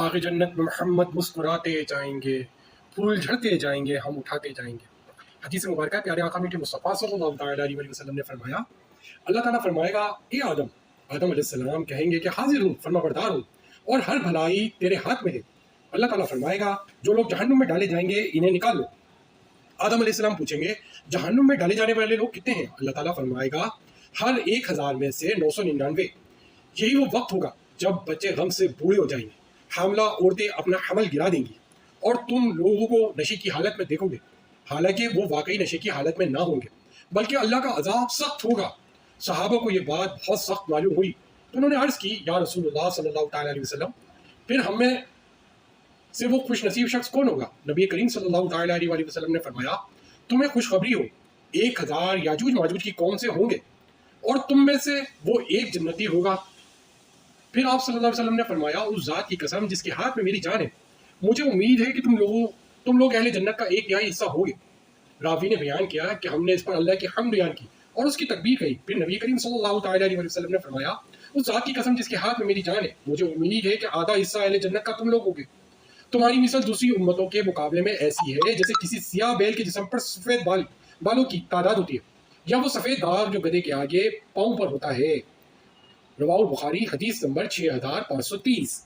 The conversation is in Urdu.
باغ جنت میں محمد مسکراتے جائیں گے، پھول جھڑتے جائیں گے، ہم اٹھاتے جائیں گے۔ حدیث مبارکہ پیارے آقا میٹھے مصطفیٰ صلی اللہ تعالیٰ علیہ وسلم نے فرمایا، اللہ تعالیٰ فرمائے گا اے آدم، آدم علیہ السلام کہیں گے کہ حاضر ہوں، فرما بردار ہوں، اور ہر بھلائی تیرے ہاتھ میں ہے۔ اللہ تعالیٰ فرمائے گا جو لوگ جہنم میں ڈالے جائیں گے انہیں نکال لو۔ آدم علیہ السلام پوچھیں گے جہنم میں ڈالے جانے والے لوگ کتنے ہیں؟ اللہ تعالیٰ فرمائے گا ہر 1000 میں سے 999۔ یہی وہ وقت ہوگا جب بچے غم سے بوڑھے ہو جائیں گے، حاملہ عورتیں اپنا حمل گرا دیں گی، اور تم لوگوں کو نشے کی حالت میں دیکھو گے، حالانکہ وہ واقعی نشے کی حالت میں نہ ہوں گے، بلکہ اللہ کا عذاب سخت ہوگا۔ صحابہ کو یہ بات بہت سخت معلوم ہوئی تو انہوں نے عرض کی یا رسول اللہ صلی اللہ تعالیٰ علیہ وسلم، پھر ہم میں سے وہ خوش نصیب شخص کون ہوگا؟ نبی کریم صلی اللہ تعالیٰ علیہ وسلم نے فرمایا تمہیں خوشخبری ہو، 1000 یاجوج ماجوج کی قوم سے ہوں گے، اور تم میں سے وہ ایک جنتی ہوگا۔ پھر آپ صلی اللہ علیہ وسلم نے فرمایا اس ذات کی قسم جس کے ہاتھ میں میری جان ہے، مجھے امید ہے کہ تم لوگ اہل جنت کا ایک تہائی حصہ ہوگے۔ راوی نے بیان کیا کہ ہم نے اس پر اللہ کی حمد بیان کی اور اس کی تکبیر کہی۔ پھر نبی کریم صلی اللہ تعالیٰ علیہ وسلم نے فرمایا اس ذات کی قسم جس کے ہاتھ میں میری جان ہے، مجھے امید ہے کہ آدھا حصہ اہل جنت کا تم لوگ ہوگے۔ تمہاری مثل دوسری امتوں کے مقابلے میں ایسی ہے جیسے کسی سیاہ بیل کے جسم پر سفید بالوں کی تعداد ہوتی ہے، یا وہ سفید داغ جو گدھے کے آگے پاؤں پر ہوتا ہے۔ رواہ البخاری، حدیث نمبر 6530۔